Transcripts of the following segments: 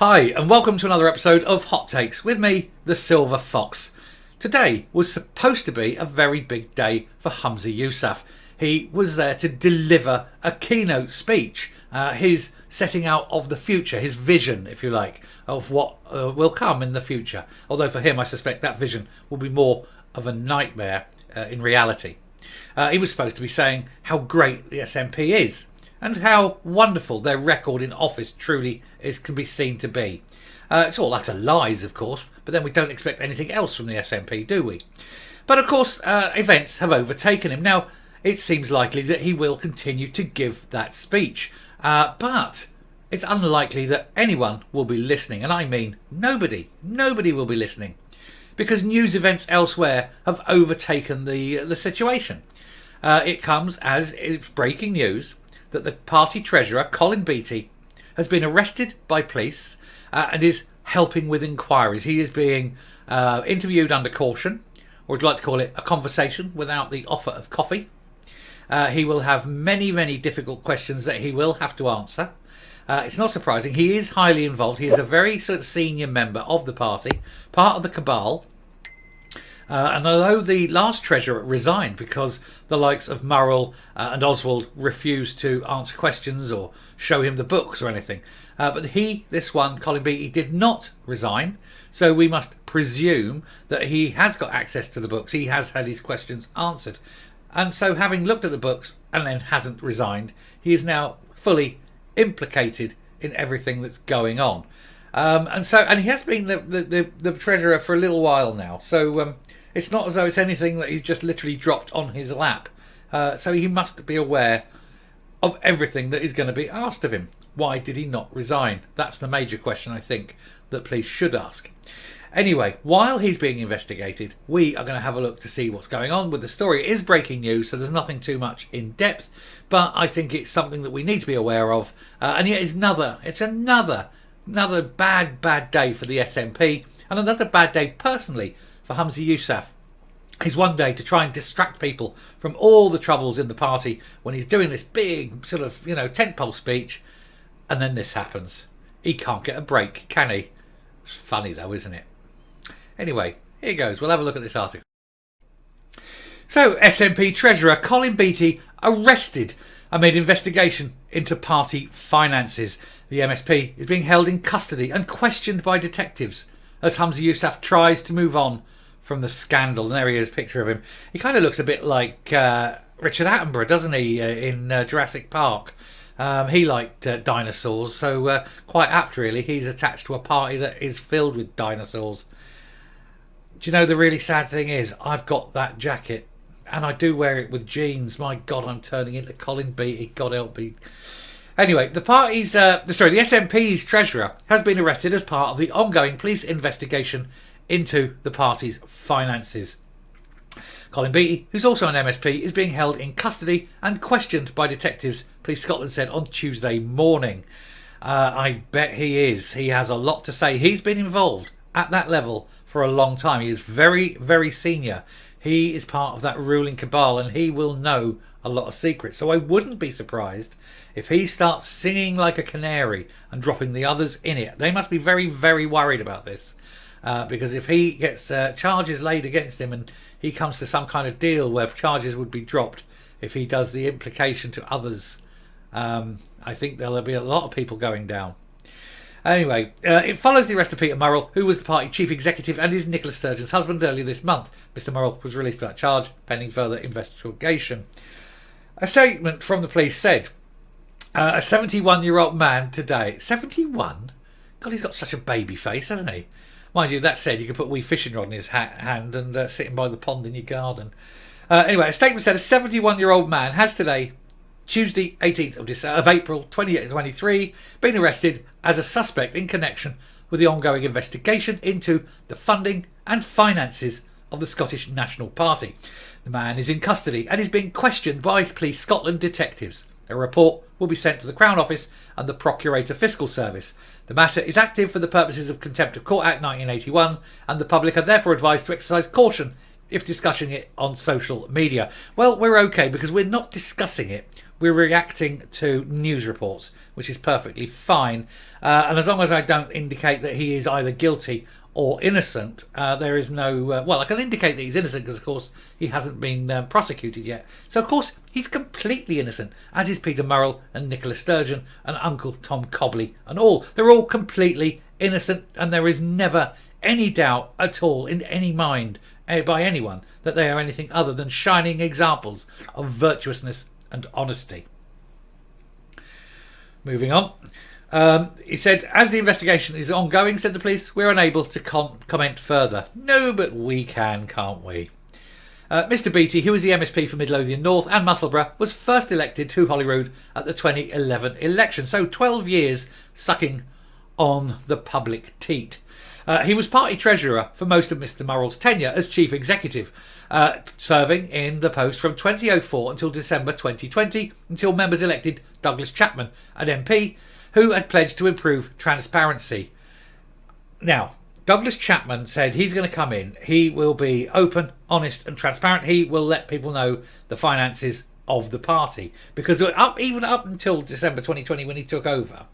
Hi, and welcome to another episode of Hot Takes with me, the Silver Fox. Today was supposed to be a very big day for Humza Yousaf. He was there to deliver a keynote speech, his setting out of the future, his vision, if you like, of what will come in the future. Although for him, I suspect that vision will be more of a nightmare in reality. He was supposed to be saying how great the SNP is, and how wonderful their record in office truly can be seen to be. It's all utter lies, of course, but then we don't expect anything else from the SNP, do we? But of course, events have overtaken him. Now, it seems likely that he will continue to give that speech, but it's unlikely that anyone will be listening, and I mean nobody will be listening, because news events elsewhere have overtaken the situation. It comes as it's breaking news that the party treasurer, Colin Beattie, has been arrested by police and is helping with inquiries. He is being interviewed under caution, or I'd like to call it a conversation without the offer of coffee. He will have many difficult questions that he will have to answer. It's not surprising. He is highly involved. He is a very sort of senior member of the party, part of the cabal. And although the last treasurer resigned because the likes of Murrell and Oswald refused to answer questions or show him the books or anything, but this one, Colin Beattie, did not resign. So we must presume that he has got access to the books. He has had his questions answered. And so having looked at the books and then hasn't resigned, he is now fully implicated in everything that's going on. And he has been the treasurer for a little while now. So it's not as though it's anything that he's just literally dropped on his lap. So he must be aware of everything that is going to be asked of him. Why did he not resign? That's the major question, I think, that police should ask. Anyway, while he's being investigated, we are going to have a look to see what's going on with the story. It is breaking news, so there's nothing too much in depth, but I think it's something that we need to be aware of. And yet it's another bad day for the SNP, and another bad day personally for Humza Yousaf. Is one day to try and distract people from all the troubles in the party when he's doing this big sort of, tentpole speech, and then this happens. He can't get a break, can he? It's funny though, isn't it? Anyway, here goes. We'll have a look at this article. So, SNP Treasurer Colin Beattie arrested amid investigation into party finances. The MSP is being held in custody and questioned by detectives as Humza Yousaf tries to move on from the scandal. And there he is, a picture of him. He kind of looks a bit like Richard Attenborough, doesn't he, in Jurassic Park. He liked dinosaurs, so quite apt really. He's attached to a party that is filled with dinosaurs. Do you know the really sad thing is, I've got that jacket and I do wear it with jeans. My God, I'm turning into Colin Beattie. God help me. Anyway, the SNP's treasurer has been arrested as part of the ongoing police investigation into the party's finances. Colin Beattie, who's also an MSP, is being held in custody and questioned by detectives, Police Scotland said on Tuesday morning. I bet he is. He has a lot to say. He's been involved at that level for a long time. He is very senior. He is part of that ruling cabal and he will know a lot of secrets. So I wouldn't be surprised if he starts singing like a canary and dropping the others in it. They must be very worried about this. Because if he gets charges laid against him and he comes to some kind of deal where charges would be dropped if he does the implication to others, I think there'll be a lot of people going down. Anyway, it follows the arrest of Peter Murrell, who was the party chief executive and is Nicola Sturgeon's husband. Earlier this month, Mr Murrell was released without charge, pending further investigation. A statement from the police said, a 71-year-old man today... 71? God, he's got such a baby face, hasn't he? Mind you, that said, you could put a wee fishing rod in his hand and sit him by the pond in your garden. Anyway, a statement said a 71-year-old man has today, Tuesday 18th of April 2023, been arrested as a suspect in connection with the ongoing investigation into the funding and finances of the Scottish National Party. The man is in custody and is being questioned by Police Scotland detectives. A report will be sent to the Crown Office and the Procurator Fiscal Service. The matter is active for the purposes of Contempt of Court Act 1981, and the public are therefore advised to exercise caution if discussing it on social media. Well, we're okay because we're not discussing it. we're reacting to news reports, which is perfectly fine. And as long as I don't indicate that he is either guilty or innocent, there is no... well, I can indicate that he's innocent because, of course, he hasn't been prosecuted yet. So, of course, he's completely innocent, as is Peter Murrell and Nicola Sturgeon and Uncle Tom Cobley and all. They're all completely innocent, and there is never any doubt at all in any mind by anyone that they are anything other than shining examples of virtuousness and honesty. Moving on. He said, as the investigation is ongoing, said the police, we're unable to comment further. No, but we can, can't we? Mr Beattie, who was the MSP for Midlothian North and Musselburgh, was first elected to Holyrood at the 2011 election. So 12 years sucking on the public teat. He was party treasurer for most of Mr Murrell's tenure as chief executive, serving in the post from 2004 until December 2020, until members elected Douglas Chapman, an MP, who had pledged to improve transparency. Now, Douglas Chapman said he's going to come in. He will be open, honest and transparent. He will let people know the finances of the party. Because even up until December 2020 when he took over,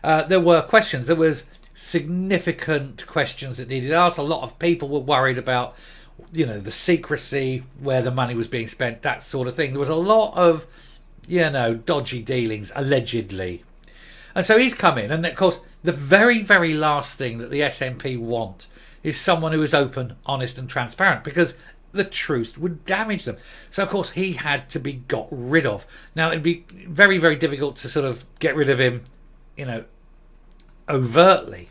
there were questions. There was significant questions that needed asked. A lot of people were worried about, the secrecy, where the money was being spent, that sort of thing. There was a lot of, dodgy dealings, allegedly. And so he's come in, and of course, the very, very last thing that the SNP want is someone who is open, honest and transparent, because the truth would damage them. So, of course, he had to be got rid of. Now, it'd be very, very difficult to sort of get rid of him, overtly.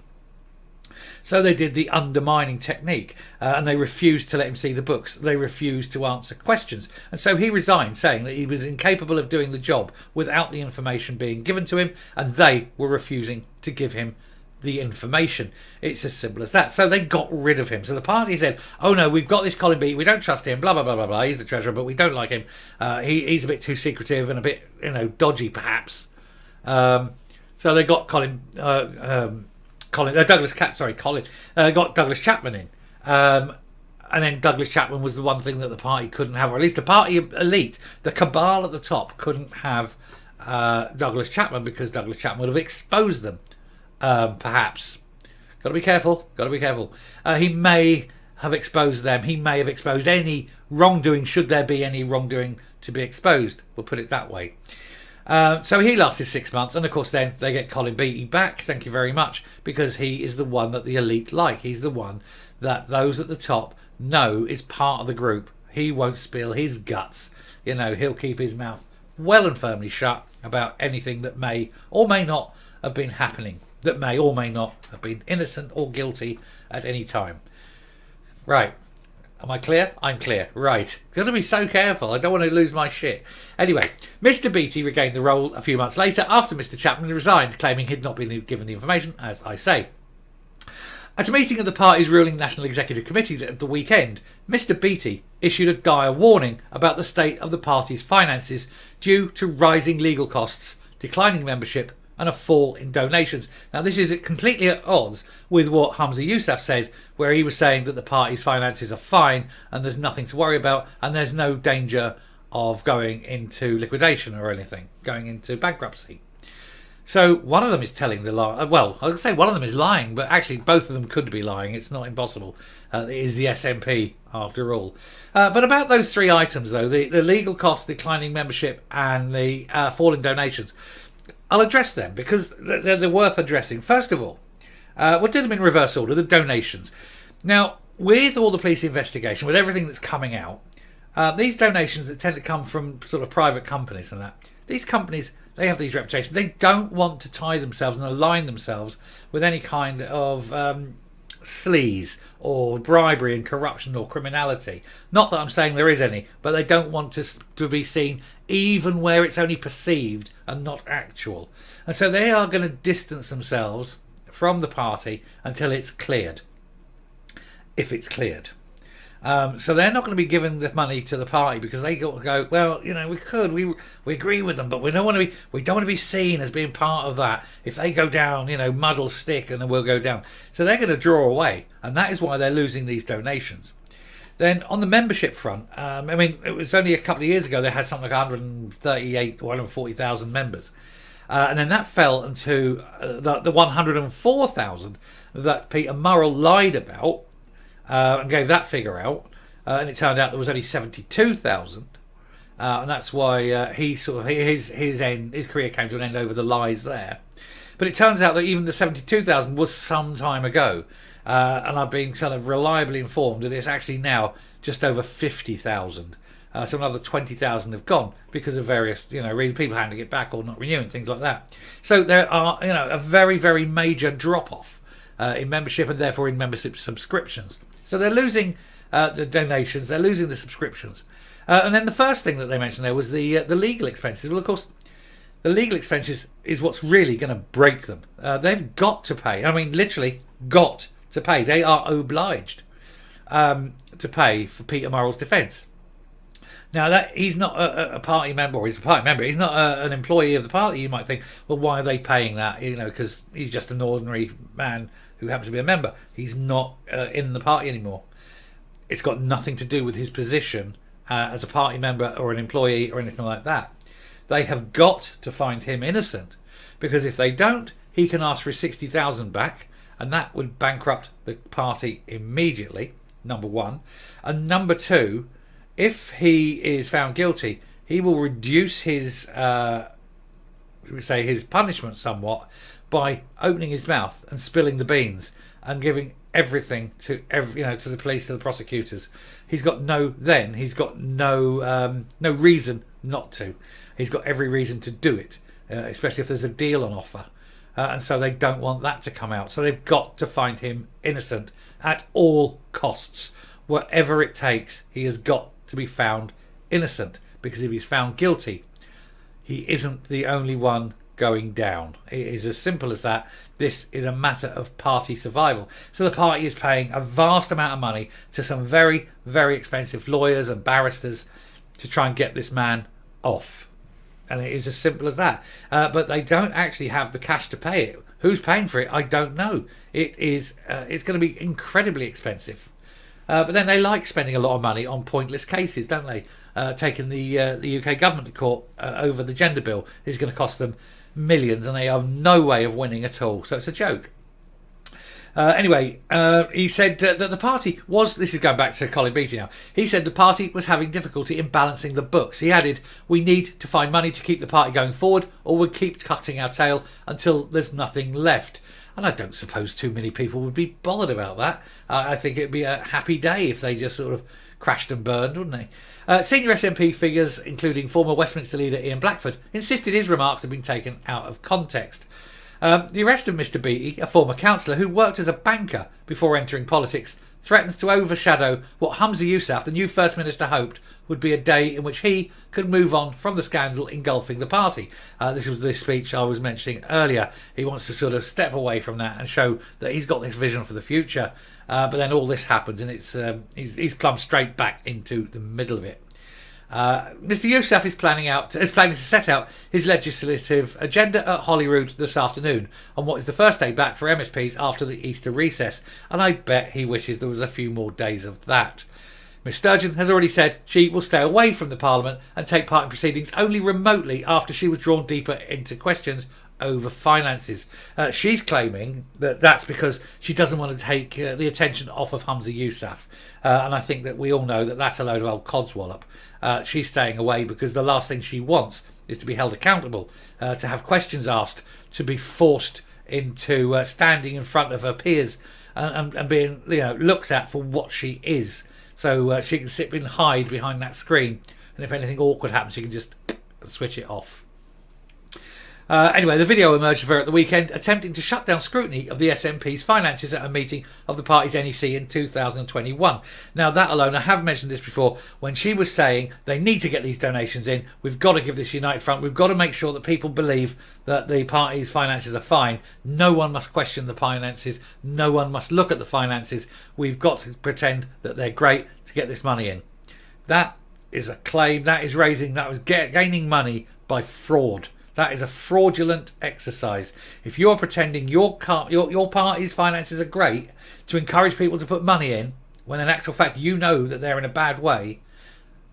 So they did the undermining technique, and they refused to let him see the books. They refused to answer questions. And so he resigned, saying that he was incapable of doing the job without the information being given to him, and they were refusing to give him the information. It's as simple as that. So they got rid of him. So the party said, oh no, we've got this Colin Beattie, we don't trust him, blah, blah, blah, blah, blah. He's the treasurer, but we don't like him. He's a bit too secretive and a bit, dodgy, perhaps. So they got got Douglas Chapman in. And then Douglas Chapman was the one thing that the party couldn't have, or at least the party elite, the cabal at the top, couldn't have Douglas Chapman, because Douglas Chapman would have exposed them, perhaps. Got to be careful. He may have exposed them. He may have exposed any wrongdoing, should there be any wrongdoing to be exposed. We'll put it that way. So he lasted 6 months, and of course then they get Colin Beattie back, thank you very much, because he is the one that the elite like. He's the one that those at the top know is part of the group. He won't spill his guts. He'll keep his mouth well and firmly shut about anything that may or may not have been happening, that may or may not have been innocent or guilty at any time. Right. Am I clear? I'm clear. Right. Got to be so careful. I don't want to lose my shit. Anyway, Mr Beattie regained the role a few months later after Mr Chapman resigned, claiming he'd not been given the information, as I say. At a meeting of the party's ruling National Executive Committee at the weekend, Mr Beattie issued a dire warning about the state of the party's finances due to rising legal costs, declining membership and a fall in donations. Now, this is completely at odds with what Humza Yousaf said, where he was saying that the party's finances are fine and there's nothing to worry about and there's no danger of going into liquidation or anything, going into bankruptcy. So one of them is telling the lie. Well, I would say one of them is lying, but actually both of them could be lying. It's not impossible. It is the SNP, after all. But about those three items, though, the legal costs, declining membership and the fall in donations, I'll address them because they're worth addressing. First of all, we'll do them in reverse order, the donations. Now, with all the police investigation, with everything that's coming out, these donations that tend to come from sort of private companies and that, these companies, they have these reputations. They don't want to tie themselves and align themselves with any kind of sleaze or bribery and corruption or criminality. Not that I'm saying there is any, but they don't want to be seen even where it's only perceived and not actual. And so they are going to distance themselves from the party until it's cleared. If it's cleared. So they're not going to be giving the money to the party because they go, well, we agree with them, but we don't want to be seen as being part of that. If they go down, mud will stick and then we'll go down. So they're going to draw away, and that is why they're losing these donations. Then on the membership front, I mean, it was only a couple of years ago they had something like 138 or 140,000 members. And then that fell into the 104,000 that Peter Murrell lied about and gave that figure out. And it turned out there was only 72,000. And that's why his career came to an end over the lies there. But it turns out that even the 72,000 was some time ago. And I've been kind of reliably informed that it's actually now just over 50,000. So another 20,000 have gone because of various, reasons, people handing it back or not renewing, things like that. So there are, a very, very major drop-off in membership and therefore in membership subscriptions. So they're losing the donations, they're losing the subscriptions. And then the first thing that they mentioned there was the legal expenses. Well, of course, the legal expenses is what's really going to break them. They've got to pay. I mean, literally got to pay. They are obliged to pay for Peter Murrell's defence. Now, that he's not a party member, or he's a party member. He's not an employee of the party. You might think, well, why are they paying that? Because he's just an ordinary man who happens to be a member. He's not in the party anymore. It's got nothing to do with his position as a party member or an employee or anything like that. They have got to find him innocent, because if they don't, he can ask for his 60,000 back, and that would bankrupt the party immediately, number one. And number two, if he is found guilty, he will reduce his punishment somewhat by opening his mouth and spilling the beans and giving everything to to the police, to the prosecutors. He's got no reason not to. He's got every reason to do it, especially if there's a deal on offer. And so they don't want that to come out. So they've got to find him innocent at all costs. Whatever it takes, he has got to be found innocent, because if he's found guilty, he isn't the only one going down. It is as simple as that. This is a matter of party survival. So the party is paying a vast amount of money to some very, very expensive lawyers and barristers to try and get this man off. And it is as simple as that. But they don't actually have the cash to pay it. Who's paying for it? I don't know. It's going to be incredibly expensive. But then they like spending a lot of money on pointless cases, don't they? Taking the UK government to court over the gender bill is going to cost them millions, and they have no way of winning at all. So it's a joke. Anyway, he said that the party was, this is going back to Colin Beattie now, he said the party was having difficulty in balancing the books. He added, we need to find money to keep the party going forward, or we'll keep cutting our tail until there's nothing left. And I don't suppose too many people would be bothered about that. I think it'd be a happy day if they just sort of crashed and burned, wouldn't they? Senior SNP figures, including former Westminster leader Ian Blackford, insisted his remarks had been taken out of context. The arrest of Mr Beattie, a former councillor who worked as a banker before entering politics, threatens to overshadow what Humza Yousaf, the new First Minister, hoped would be a day in which he could move on from the scandal engulfing the party. This was the speech I was mentioning earlier. He wants to sort of step away from that and show that he's got this vision for the future. But then all this happens, and he's plumbed straight back into the middle of it. Mr Yousaf is planning to set out his legislative agenda at Holyrood this afternoon on what is the first day back for MSPs after the Easter recess, and I bet he wishes there was a few more days of that. Miss Sturgeon has already said she will stay away from the Parliament and take part in proceedings only remotely after she was drawn deeper into questions over finances. She's claiming that that's because she doesn't want to take the attention off of Humza Yousaf, and I think that we all know that that's a load of old codswallop. She's staying away because the last thing she wants is to be held accountable, to have questions asked, to be forced into standing in front of her peers and being looked at for what she is. So she can sit and hide behind that screen, and if anything awkward happens, she can just switch it off. Anyway, the video emerged of her at the weekend attempting to shut down scrutiny of the SNP's finances at a meeting of the party's NEC in 2021. Now, that alone, I have mentioned this before, when she was saying they need to get these donations in, we've got to give this united front, we've got to make sure that people believe that the party's finances are fine. No one must question the finances, no one must look at the finances, we've got to pretend that they're great to get this money in. That is a claim, that was gaining money by fraud. That is a fraudulent exercise. If you're pretending your party's finances are great to encourage people to put money in, when in actual fact you know that they're in a bad way,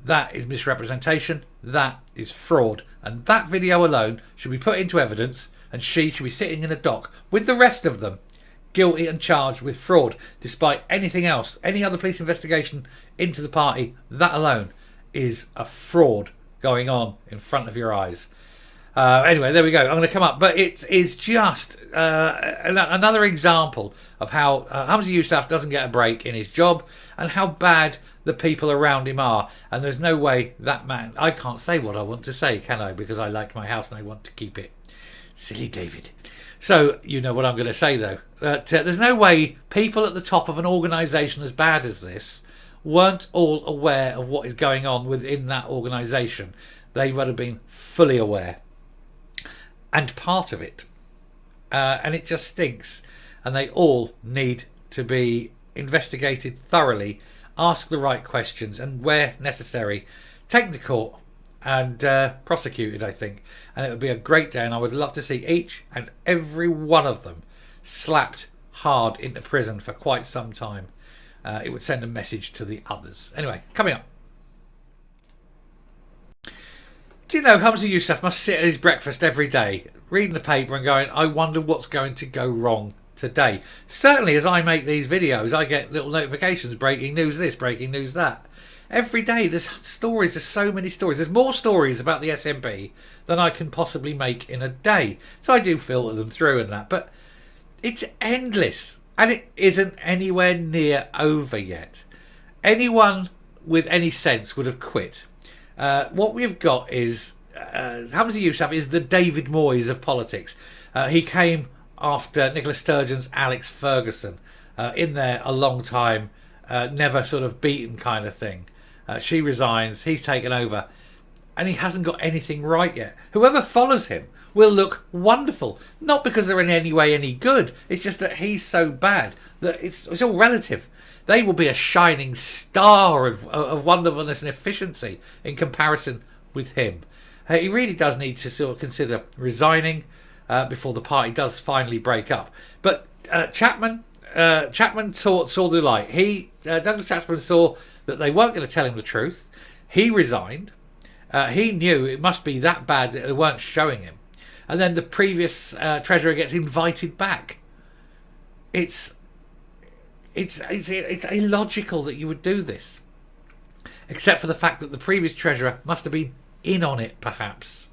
that is misrepresentation, that is fraud. And that video alone should be put into evidence, and she should be sitting in a dock with the rest of them, guilty and charged with fraud, despite anything else, any other police investigation into the party. That alone is a fraud going on in front of your eyes. Anyway, there we go. I'm going to come up. But it is just another example of how Humza Yousaf doesn't get a break in his job and how bad the people around him are. And there's no way that man... I can't say what I want to say, can I? Because I like my house and I want to keep it. Silly David. So, you know what I'm going to say, though. There's no way people at the top of an organisation as bad as this weren't all aware of what is going on within that organisation. They would have been fully aware. And part of it. And it just stinks. And they all need to be investigated thoroughly, ask the right questions, and where necessary, taken to court and prosecuted, I think. And it would be a great day, and I would love to see each and every one of them slapped hard into prison for quite some time. It would send a message to the others. Anyway, coming up. Do you know Humza Yousaf must sit at his breakfast every day, reading the paper and going, I wonder what's going to go wrong today. Certainly as I make these videos, I get little notifications, breaking news this, breaking news that. Every day there's stories, there's so many stories. There's more stories about the SNP than I can possibly make in a day. So I do filter them through and that, but it's endless and it isn't anywhere near over yet. Anyone with any sense would have quit. What we've got is Humza Yousaf is the David Moyes of politics. He came after Nicola Sturgeon's Alex Ferguson, in there a long time, never sort of beaten kind of thing. She resigns, he's taken over, and he hasn't got anything right yet. Whoever follows him will look wonderful, not because they're in any way any good. It's just that he's so bad that it's all relative. They will be a shining star of wonderfulness and efficiency in comparison with him. He really does need to sort of consider resigning before the party does finally break up. But Chapman saw the light. Douglas Chapman saw that they weren't going to tell him the truth. He resigned. He knew it must be that bad that they weren't showing him. And then the previous treasurer gets invited back. It's illogical that you would do this, except for the fact that the previous treasurer must have been in on it, perhaps.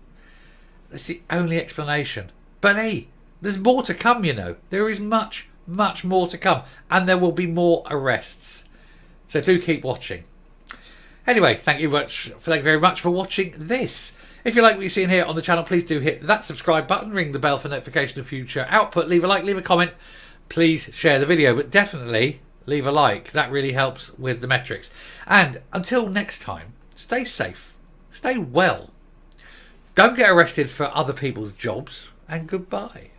That's the only explanation. But hey, there's more to come, you know. There is much, much more to come, and there will be more arrests. So do keep watching. Anyway, thank you very much for watching this. If you like what you're seeing here on the channel, please do hit that subscribe button, ring the bell for notification of future output, leave a like, leave a comment. Please share the video, but definitely leave a like. That really helps with the metrics. And until next time, stay safe, stay well, don't get arrested for other people's jobs, and goodbye.